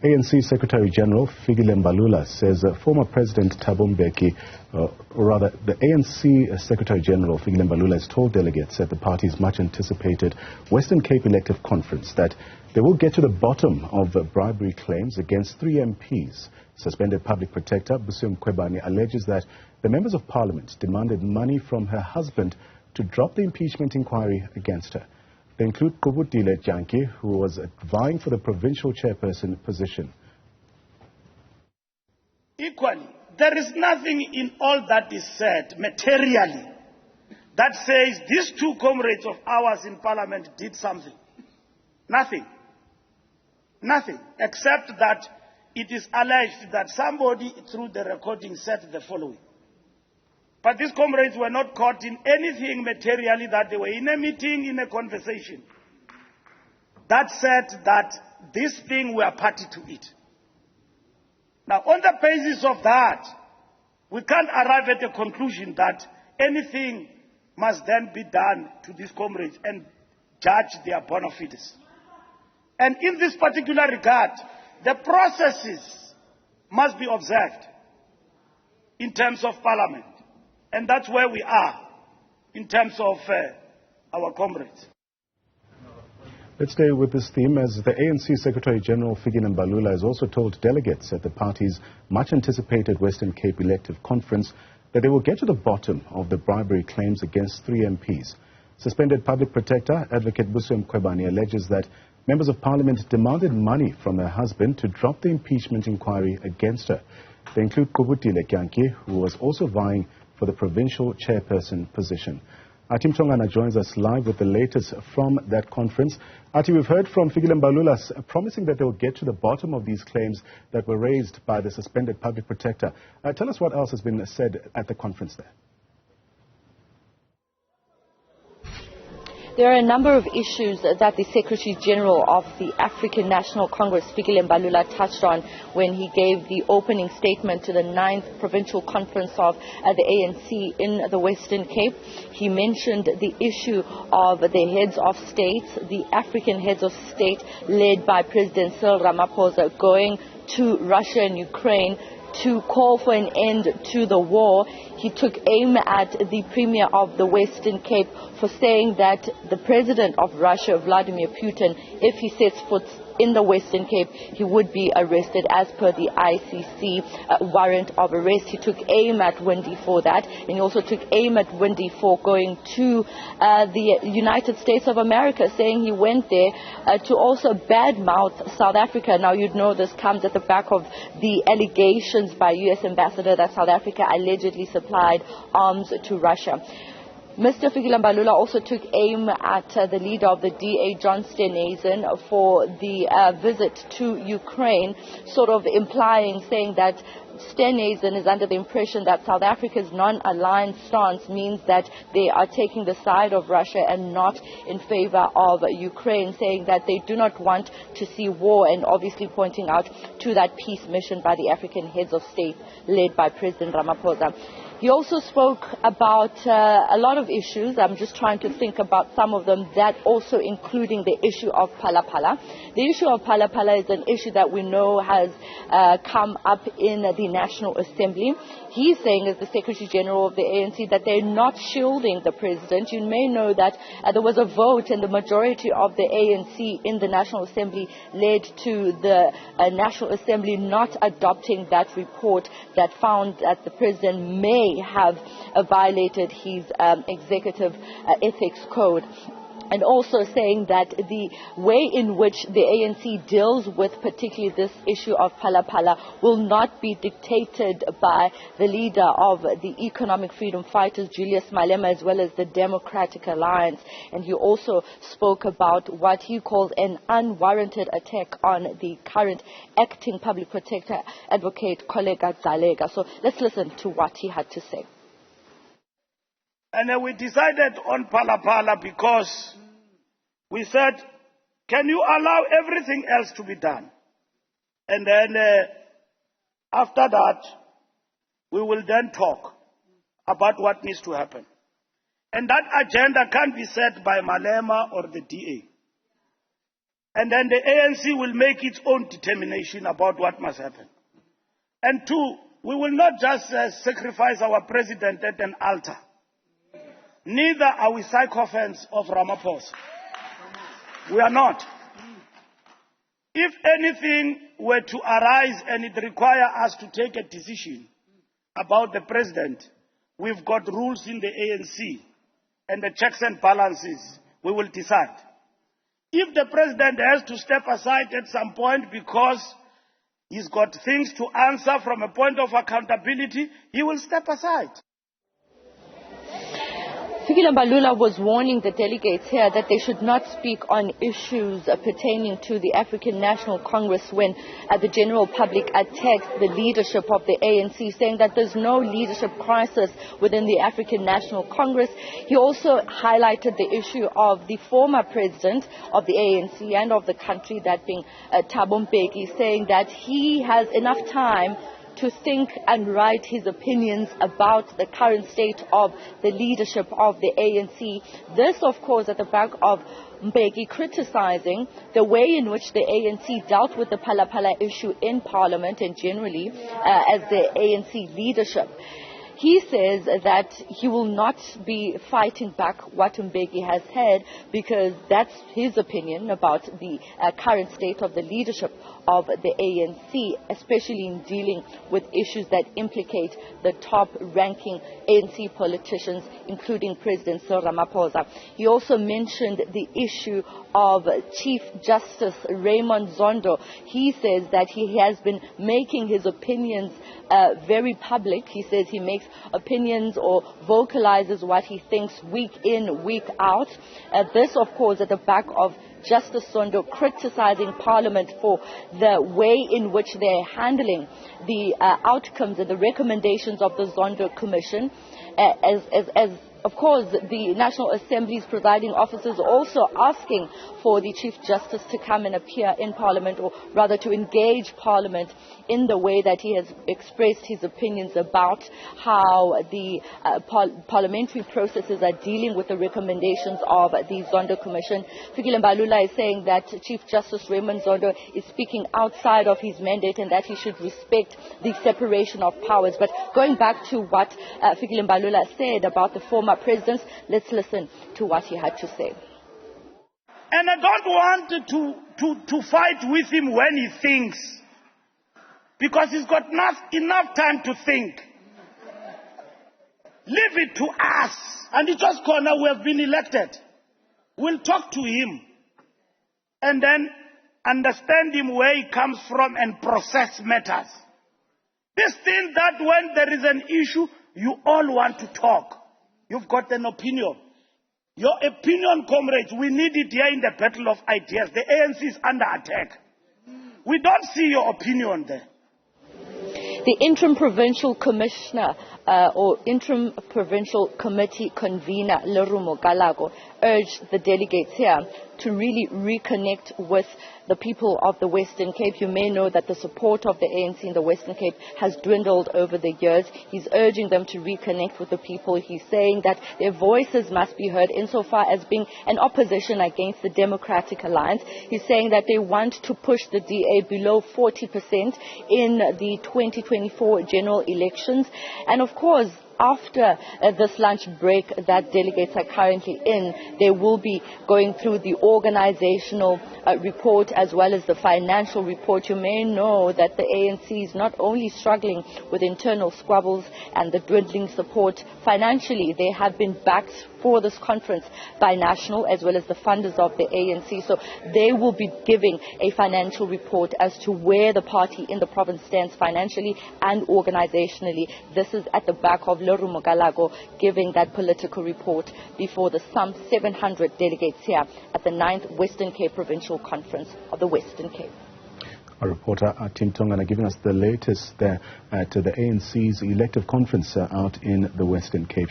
ANC Secretary General Fikile Mbalula says former President Thabo Mbeki, the ANC Secretary General Fikile Mbalula has told delegates at the party's much anticipated Western Cape elective conference that they will get to the bottom of bribery claims against 3 MPs. Suspended Public Protector Busisiwe Mkhwebane alleges that the members of Parliament demanded money from her husband to drop the impeachment inquiry against her. They include Kubutile Janki, who was vying for the provincial chairperson position. Equally, there is nothing in all that is said materially that says these 2 comrades of ours in Parliament did something. Nothing. Nothing, except that it is alleged that somebody through the recording said the following. But these comrades were not caught in anything materially, that they were in a meeting, in a conversation that said that this thing were party to it. Now, on the basis of that, we can't arrive at a conclusion that anything must then be done to these comrades and judge their bona fides. And in this particular regard, the processes must be observed in terms of Parliament. And that's where we are in terms of our comrades. Let's stay with this theme, as the ANC Secretary General Fikile Mbalula has also told delegates at the party's much anticipated Western Cape elective conference that they will get to the bottom of the bribery claims against 3 MPs. Suspended Public Protector Advocate Busisiwe Mkhwebane alleges that members of Parliament demanded money from her husband to drop the impeachment inquiry against her. They include Kubutile Janki, who was also vying for the provincial chairperson position. Athi Mtongana joins us live with the latest from that conference. Athi, we've heard from Fikile Mbalula promising that they will get to the bottom of these claims that were raised by the suspended Public Protector. Tell us what else has been said at the conference there. There are a number of issues that the Secretary General of the African National Congress, Fikile Mbalula, touched on when he gave the opening statement to the 9th Provincial Conference of the ANC in the Western Cape. He mentioned the issue of the heads of state, the African heads of state led by President Cyril Ramaphosa, going to Russia and Ukraine to call for an end to the war. He took aim at the Premier of the Western Cape for saying that the President of Russia, Vladimir Putin, if he sets foot in the Western Cape, he would be arrested as per the ICC warrant of arrest. He took aim at Windy for that, and he also took aim at Windy for going to the United States of America, saying he went there to also badmouth South Africa. Now, you'd know this comes at the back of the allegations by U.S. Ambassador that South Africa allegedly supplied arms to Russia. Mr. Fikile Mbalula also took aim at the leader of the DA, John Steenhuisen, for the visit to Ukraine, sort of implying, saying that Steenhuisen is under the impression that South Africa's non-aligned stance means that they are taking the side of Russia and not in favor of Ukraine, saying that they do not want to see war, and obviously pointing out to that peace mission by the African heads of state led by President Ramaphosa. He also spoke about a lot of issues. I'm just trying to think about some of them, that also including the issue of Phala Phala. The issue of Phala Phala is an issue that we know has come up in the National Assembly. He's saying, as the Secretary General of the ANC, that they're not shielding the President. You may know that there was a vote, and the majority of the ANC in the National Assembly led to the National Assembly not adopting that report that found that the President may have violated his executive ethics code. And also saying that the way in which the ANC deals with particularly this issue of Phala Phala will not be dictated by the leader of the Economic Freedom Fighters, Julius Malema, as well as the Democratic Alliance. And he also spoke about what he calls an unwarranted attack on the current acting Public Protector Advocate, Kollega Zalega. So let's listen to what he had to say. And we decided on Phala Phala because we said, can you allow everything else to be done? And then after that, we will then talk about what needs to happen. And that agenda can't be set by Malema or the DA. And then the ANC will make its own determination about what must happen. And two, we will not just sacrifice our president at an altar. Neither are we sycophants of Ramaphosa. We are not. If anything were to arise and it require us to take a decision about the president, we've got rules in the ANC and the checks and balances. We will decide. If the president has to step aside at some point because he's got things to answer from a point of accountability, he will step aside. Fikile Mbalula was warning the delegates here that they should not speak on issues pertaining to the African National Congress when the general public attacked the leadership of the ANC, saying that there's no leadership crisis within the African National Congress. He also highlighted the issue of the former president of the ANC and of the country, that being Thabo Mbeki, saying that he has enough time to think and write his opinions about the current state of the leadership of the ANC. This, of course, at the back of Mbeki criticizing the way in which the ANC dealt with the Phala issue in Parliament and generally as the ANC leadership. He says that he will not be fighting back what Mbeki has said because that's his opinion about the current state of the leadership of the ANC, especially in dealing with issues that implicate the top-ranking ANC politicians, including President Cyril Ramaphosa. He also mentioned the issue of Chief Justice Raymond Zondo. He says that he has been making his opinions very public. He says he makes opinions or vocalizes what he thinks week in, week out. This, of course, at the back of Justice Zondo criticizing Parliament for the way in which they're handling the outcomes and the recommendations of the Zondo Commission, as of course, the National Assembly's presiding officers also asking for the Chief Justice to come and appear in Parliament, or rather to engage Parliament in the way that he has expressed his opinions about how the parliamentary processes are dealing with the recommendations of the Zondo Commission. Fikile Mbalula is saying that Chief Justice Raymond Zondo is speaking outside of his mandate and that he should respect the separation of powers. But going back to what Fikile Mbalula said about the former presidents, let's listen to what he had to say. And I don't want to fight with him when he thinks, because he's got enough time to think. Leave it to us. And it's just corner, we have been elected. We'll talk to him and then understand him where he comes from and process matters. This thing that when there is an issue, you all want to talk. You've got an opinion. Your opinion, comrades, we need it here in the battle of ideas. The ANC is under attack. We don't see your opinion there. The interim provincial commissioner or interim provincial committee convener, Newzroom Afrika, urged the delegates here to really reconnect with the people of the Western Cape. You may know that the support of the ANC in the Western Cape has dwindled over the years. He's urging them to reconnect with the people. He's saying that their voices must be heard insofar as being an opposition against the Democratic Alliance. He's saying that they want to push the DA below 40% in the 2024 general elections. And of course, after this lunch break that delegates are currently in, they will be going through the organizational report as well as the financial report. You may know that the ANC is not only struggling with internal squabbles and the dwindling support financially, they have been backed for this conference by National as well as the funders of the ANC. So they will be giving a financial report as to where the party in the province stands financially and organizationally. This is at the back of Newzroom Afrika giving that political report before the some 700 delegates here at the 9th Western Cape Provincial Conference of the Western Cape. Our reporter Athi Mtongana giving us the latest there at the ANC's elective conference out in the Western Cape.